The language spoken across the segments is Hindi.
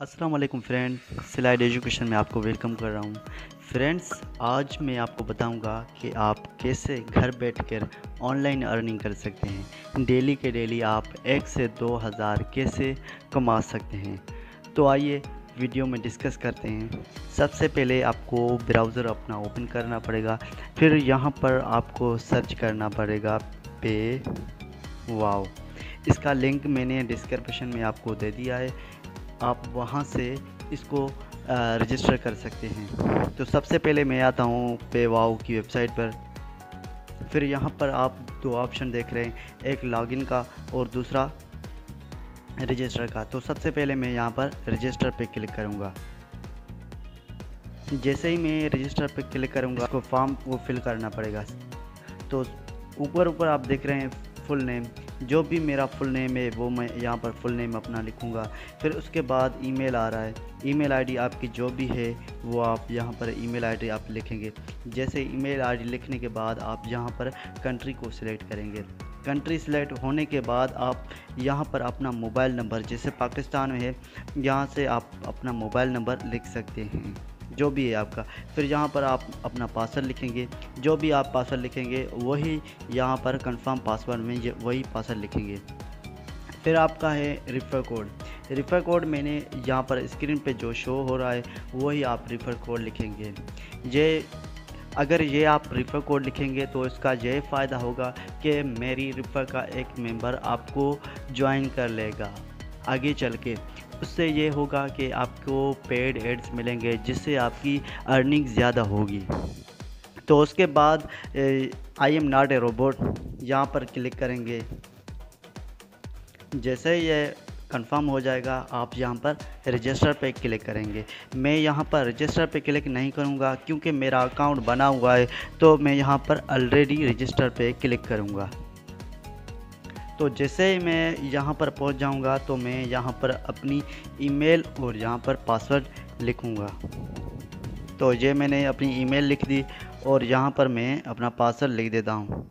अस्सलाम वालेकुम फ्रेंड्स, स्लाइड एजुकेशन में आपको वेलकम कर रहा हूँ। फ्रेंड्स, आज मैं आपको बताऊंगा कि आप कैसे घर बैठकर ऑनलाइन अर्निंग कर सकते हैं। डेली के डेली आप 1 से 2 हज़ार कैसे कमा सकते हैं। तो आइए वीडियो में डिस्कस करते हैं। सबसे पहले आपको ब्राउज़र अपना ओपन करना पड़ेगा। फिर यहाँ पर आपको सर्च करना पड़ेगा पे वाओ। इसका लिंक मैंने डिस्क्रिप्शन में आपको दे दिया है, आप वहां से इसको रजिस्टर कर सकते हैं। तो सबसे पहले मैं आता हूँ पेवाओ की वेबसाइट पर। फिर यहाँ पर आप दो ऑप्शन देख रहे हैं, एक लॉगिन का और दूसरा रजिस्टर का। तो सबसे पहले मैं यहाँ पर रजिस्टर पे क्लिक करूँगा। जैसे ही मैं रजिस्टर पे क्लिक करूँगा, इसको फॉर्म को फिल करना पड़ेगा। तो ऊपर ऊपर आप देख रहे हैं फुल नेम, जो भी मेरा फुल नेम है वो मैं यहाँ पर फुल नेम अपना लिखूँगा। फिर उसके बाद ईमेल आ रहा है, ईमेल आईडी आपकी जो भी है वो आप यहाँ पर ईमेल आईडी आप लिखेंगे। जैसे ईमेल आईडी लिखने के बाद आप यहाँ पर कंट्री को सिलेक्ट करेंगे। कंट्री सिलेक्ट होने के बाद आप यहाँ पर अपना मोबाइल नंबर, जैसे पाकिस्तान में है, यहाँ से आप अपना मोबाइल नंबर लिख सकते हैं जो भी है आपका। फिर यहाँ पर आप अपना पासवर्ड लिखेंगे, जो भी आप पासवर्ड लिखेंगे वही यहाँ पर कंफर्म पासवर्ड में वही पासवर्ड लिखेंगे। फिर आपका है रिफ़र कोड। रिफ़र कोड मैंने यहाँ पर स्क्रीन पे जो शो हो रहा है वही आप रिफ़र कोड लिखेंगे। अगर ये आप रिफ़र कोड लिखेंगे तो इसका ये फ़ायदा होगा कि मेरी रिफ़र का एक मेंबर आपको ज्वाइन कर लेगा आगे चल के। उससे ये होगा कि आपको पेड एड्स मिलेंगे, जिससे आपकी अर्निंग ज़्यादा होगी। तो उसके बाद I am not a robot यहाँ पर क्लिक करेंगे। जैसे ये कंफर्म हो जाएगा, आप यहाँ पर रजिस्टर पे क्लिक करेंगे। मैं यहाँ पर रजिस्टर पे क्लिक नहीं करूँगा क्योंकि मेरा अकाउंट बना हुआ है, तो मैं यहाँ पर ऑलरेडी रजिस्टर पे क्लिक करूँगा। तो जैसे ही मैं यहाँ पर पहुँच जाऊँगा तो मैं यहाँ पर अपनी ईमेल और यहाँ पर पासवर्ड लिखूँगा। तो ये मैंने अपनी ईमेल लिख दी और यहाँ पर मैं अपना पासवर्ड लिख देता हूँ।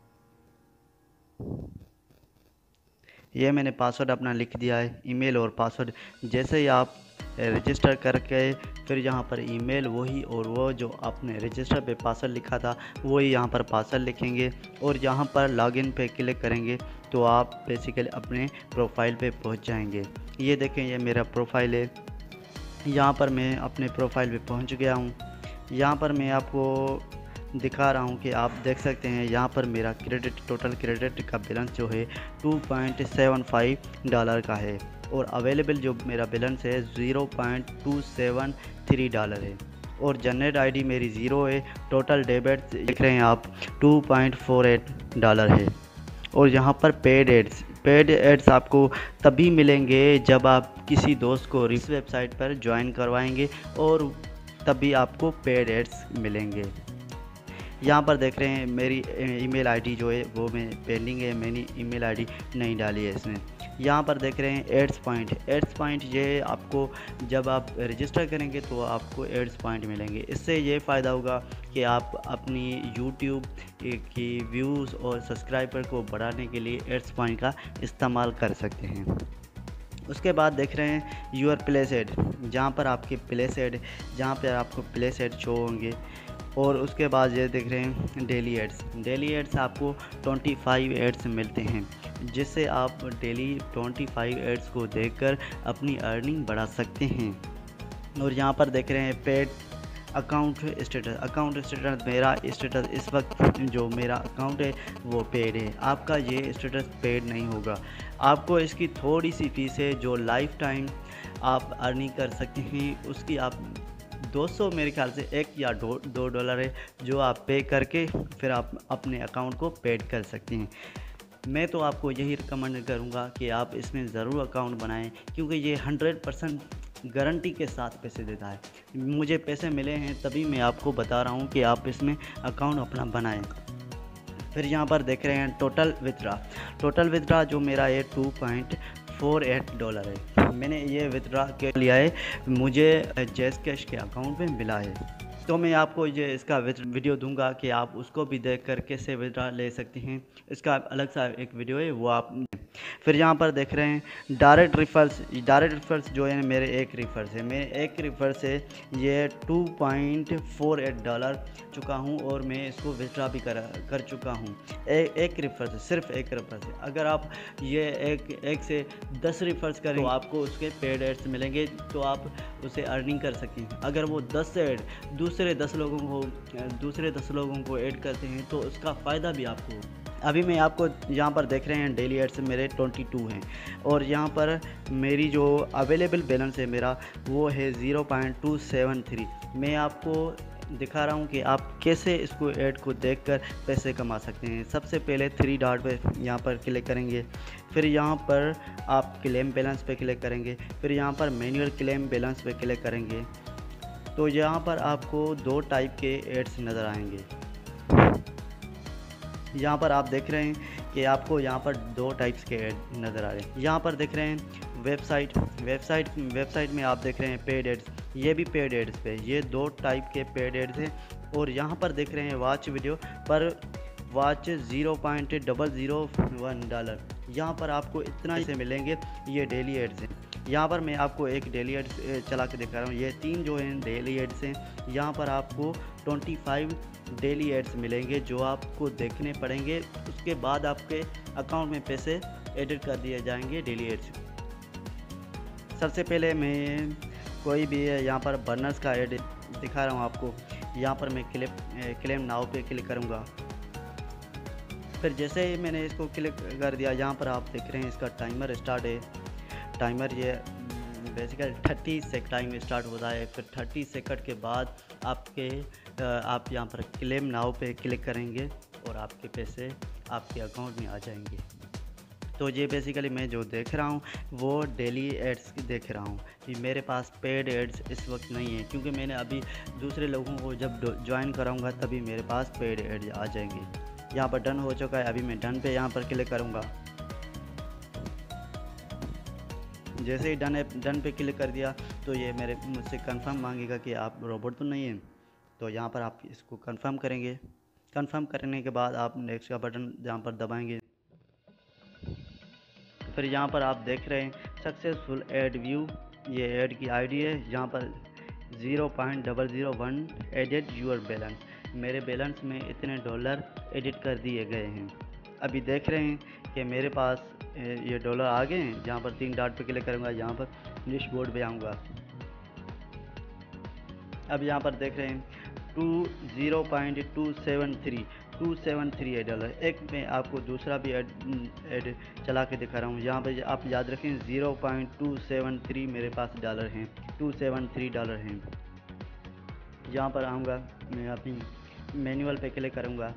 ये मैंने पासवर्ड अपना लिख दिया है, ईमेल और पासवर्ड। जैसे ही आप रजिस्टर करके फिर यहाँ पर ईमेल वही और वो जो आपने रजिस्टर पे पासवर्ड लिखा था वही यहाँ पर पासवर्ड लिखेंगे और यहाँ पर लॉगिन पे क्लिक करेंगे तो आप बेसिकली अपने प्रोफाइल पे पहुँच जाएंगे। ये देखें, ये मेरा प्रोफाइल है। यहाँ पर मैं अपने प्रोफाइल पे पहुँच गया हूँ। यहाँ पर मैं आपको दिखा रहा हूँ कि आप देख सकते हैं यहाँ पर मेरा टोटल क्रेडिट का बैलेंस जो है $2.75 का है और अवेलेबल जो मेरा बैलेंस है $0.273 है और जनरेट आईडी मेरी ज़ीरो है। टोटल डेबिट देख रहे हैं आप $2.48 है। और यहाँ पर पेड एड्स आपको तभी मिलेंगे जब आप किसी दोस्त को इस वेबसाइट पर ज्वाइन करवाएंगे और तभी आपको पेड एड्स मिलेंगे। यहाँ पर देख रहे हैं मेरी ईमेल आईडी जो है वो मैं पेंडिंग है, मैंने ईमेल आईडी नहीं डाली है इसमें। यहाँ पर देख रहे हैं एड्स पॉइंट ये आपको जब आप रजिस्टर करेंगे तो आपको एड्स पॉइंट मिलेंगे। इससे ये फ़ायदा होगा कि आप अपनी यूट्यूब की व्यूज़ और सब्सक्राइबर को बढ़ाने के लिए एड्स पॉइंट का इस्तेमाल कर सकते हैं। उसके बाद देख रहे हैं यूर प्लेस एड, जहाँ पर आपके प्लेस एड, जहाँ पर आपको प्लेस एड शो होंगे। और उसके बाद ये देख रहे हैं डेली एड्स आपको 25 एड्स मिलते हैं, जिससे आप डेली 25 एड्स को देखकर अपनी अर्निंग बढ़ा सकते हैं। और यहाँ पर देख रहे हैं पेड अकाउंट स्टेटस मेरा स्टेटस इस वक्त जो मेरा अकाउंट है वो पेड है। आपका ये स्टेटस पेड नहीं होगा। आपको इसकी थोड़ी सी फीस है जो लाइफ टाइम आप अर्निंग कर सकते हैं। उसकी आप 200 मेरे ख्याल से $1 या $2 है जो आप पे करके फिर आप अपने अकाउंट को पेड कर सकते हैं। मैं तो आपको यही रिकमेंड करूँगा कि आप इसमें ज़रूर अकाउंट बनाएं, क्योंकि ये 100% गारंटी के साथ पैसे देता है। मुझे पैसे मिले हैं तभी मैं आपको बता रहा हूँ कि आप इसमें अकाउंट अपना बनाएं। फिर यहाँ पर देख रहे हैं टोटल विथड्रा जो मेरा है $2.48 है। मैंने ये विथड्रा के लिया है, मुझे जैज़ कैश के अकाउंट में मिला है। तो मैं आपको ये इसका वीडियो दूंगा कि आप उसको भी देख कर कैसे विथड्रा ले सकते हैं। इसका अलग सा एक वीडियो है वो आप फिर यहाँ पर देख रहे हैं डायरेक्ट रेफर्स जो है मेरे एक रेफर से, मेरे एक रेफर से ये $2.48 चुका हूँ और मैं इसको विथड्रा भी कर चुका हूँ एक रेफर से, सिर्फ एक रेफर से। अगर आप ये एक से 10 रेफर्स करें तो आपको उसके पेड एड्स मिलेंगे, तो आप उसे अर्निंग कर सकें। अगर वो 10 ऐड दूसरे 10 लोगों को ऐड करते हैं तो उसका फ़ायदा भी आपको हो। अभी मैं आपको यहाँ पर देख रहे हैं डेली एड्स मेरे 22 हैं और यहाँ पर मेरी जो अवेलेबल बैलेंस है मेरा वो है 0.273। मैं आपको दिखा रहा हूँ कि आप कैसे इसको ऐड को देखकर पैसे कमा सकते हैं। सबसे पहले 3 डॉट पे यहाँ पर क्लिक करेंगे, फिर यहाँ पर आप क्लेम बैलेंस पे क्लिक करेंगे, फिर यहाँ पर मैनुअल क्लेम बैलेंस पे क्लिक करेंगे। तो यहाँ पर आपको 2 टाइप के एड्स नज़र आएंगे। यहाँ पर आप देख रहे हैं कि आपको यहाँ पर 2 टाइप्स के ऐड नज़र आ रहे हैं। यहाँ पर देख रहे हैं वेबसाइट में आप देख रहे हैं पेड एड्स, ये भी पेड एड्स पे, ये 2 टाइप के पेड एड्स हैं। और यहाँ पर देख रहे हैं वॉच वीडियो पर वॉच $0.001। यहाँ पर आपको इतना से मिलेंगे, ये डेली एड्स हैं। यहाँ पर मैं आपको एक डेली एड्स चला के दिखा रहा हूँ। ये 3 जो हैं डेली एड्स हैं। यहाँ पर आपको 25 डेली एड्स मिलेंगे जो आपको देखने पड़ेंगे, उसके बाद आपके अकाउंट में पैसे एडिट कर दिए जाएंगे डेली एड्स। सबसे पहले मैं कोई भी यहाँ पर बर्नर्स का ऐड दिखा रहा हूँ आपको। यहाँ पर मैं क्लेम नाउ पे क्लिक करूँगा। फिर जैसे ही मैंने इसको क्लिक कर दिया, यहाँ पर आप देख रहे हैं इसका टाइमर स्टार्ट है। टाइमर ये बेसिकली 30 सेकंड टाइम स्टार्ट होता है। फिर 30 सेकंड के बाद आप यहाँ पर क्लेम नाउ पे क्लिक करेंगे और आपके पैसे आपके अकाउंट में आ जाएंगे। तो ये बेसिकली मैं जो देख रहा हूँ वो डेली एड्स देख रहा हूँ। मेरे पास पेड एड्स इस वक्त नहीं है, क्योंकि मैंने अभी दूसरे लोगों को जब ज्वाइन कराऊँगा तभी मेरे पास पेड एड्स आ जाएंगे। यहाँ पर डन हो चुका है। अभी मैं डन पे यहाँ पर क्लिक करूँगा। जैसे ही डन पे क्लिक कर दिया तो ये मुझसे कंफर्म मांगेगा कि आप रोबोट तो नहीं हैं। तो यहाँ पर आप इसको कंफर्म करेंगे। कंफर्म करने के बाद आप नेक्स्ट का बटन यहाँ पर दबाएंगे। फिर यहाँ पर आप देख रहे हैं सक्सेसफुल ऐड व्यू, ये ऐड की आईडी है। यहाँ पर 0.001 एडिट यूर बैलेंस, मेरे बैलेंस में इतने डॉलर एडिट कर दिए गए हैं। अभी देख रहे हैं कि मेरे पास ये डॉलर आ गए हैं। जहाँ पर 3 डॉट पे क्लिक करूँगा, यहाँ पर डैशबोर्ड पे आऊँगा। अब यहाँ पर देख रहे हैं 0.273 डॉलर। एक मैं आपको दूसरा भी ऐड चला के दिखा रहा हूँ। यहाँ पर आप याद रखें 0.273 मेरे पास डॉलर हैं, $273 हैं। यहाँ पर आऊँगा, मैं अपनी मैनुअल पे क्लिक करूँगा,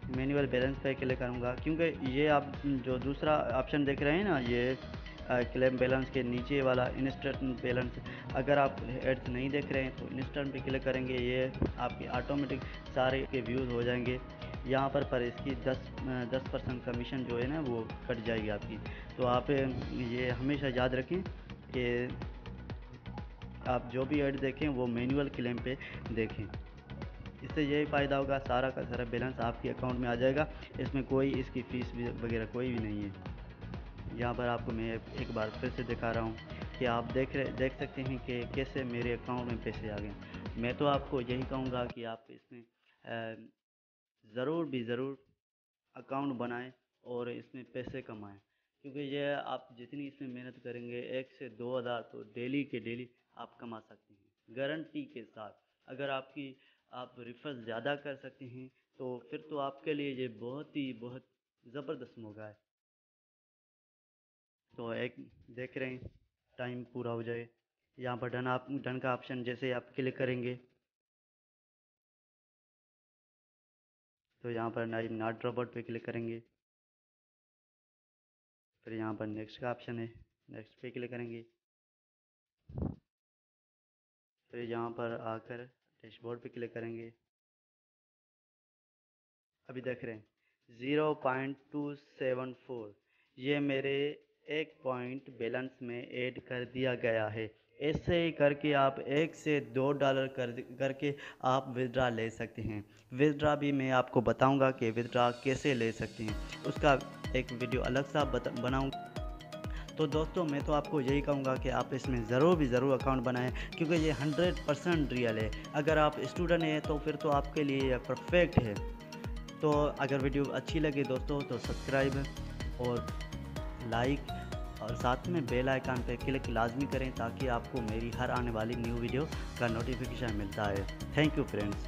मैनुअल बैलेंस पे क्लिक करूँगा। क्योंकि ये आप जो दूसरा ऑप्शन देख रहे हैं ना, ये क्लेम बैलेंस के नीचे वाला इंस्टेंट बैलेंस, अगर आप एड्स नहीं देख रहे हैं तो इंस्टेंट पे क्लिक करेंगे, ये आपके ऑटोमेटिक सारे के व्यूज़ हो जाएंगे। यहाँ पर इसकी 10% कमीशन जो है ना वो कट जाएगी आपकी। तो आप ये हमेशा याद रखें कि आप जो भी ऐड देखें वो मैनुअल क्लेम पे देखें। इससे यही फ़ायदा होगा, सारा का सारा बैलेंस आपके अकाउंट में आ जाएगा। इसमें कोई इसकी फ़ीस वगैरह कोई भी नहीं है। यहाँ पर आपको मैं एक बार फिर से दिखा रहा हूँ कि आप देख सकते हैं कि कैसे मेरे अकाउंट में पैसे आ गए। मैं तो आपको यही कहूँगा कि आप इसमें ज़रूर अकाउंट बनाएं और इसमें पैसे कमाएं, क्योंकि ये आप जितनी इसमें मेहनत करेंगे 1 से 2 हज़ार तो डेली के डेली आप कमा सकते हैं गारंटी के साथ। अगर आप रेफर ज़्यादा कर सकते हैं तो फिर तो आपके लिए ये बहुत ज़बरदस्त मौका है। तो एक देख रहे हैं टाइम पूरा हो जाए, यहाँ पर डन का ऑप्शन जैसे आप क्लिक करेंगे तो यहाँ पर नॉट रोबोट पे क्लिक करेंगे। फिर यहाँ पर नेक्स्ट का ऑप्शन है, नेक्स्ट पे क्लिक करेंगे। फिर यहाँ पर आकर डैशबोर्ड पे क्लिक करेंगे। अभी देख रहे हैं 0.274, ये मेरे एक पॉइंट बैलेंस में ऐड कर दिया गया है। ऐसे ही करके आप $1 से $2 करके आप विदड्रा ले सकते हैं। विदड्रा भी मैं आपको बताऊंगा कि विदड्रा कैसे ले सकते हैं, उसका एक वीडियो अलग सा बनाऊँगा। तो दोस्तों मैं तो आपको यही कहूँगा कि आप इसमें ज़रूर अकाउंट बनाएं, क्योंकि ये 100% रियल है। अगर आप स्टूडेंट हैं तो फिर तो आपके लिए ये परफेक्ट है। तो अगर वीडियो अच्छी लगे दोस्तों तो सब्सक्राइब और लाइक और साथ में बेल आइकन पे क्लिक लाजमी करें, ताकि आपको मेरी हर आने वाली न्यू वीडियो का नोटिफिकेशन मिलता है। Thank you friends.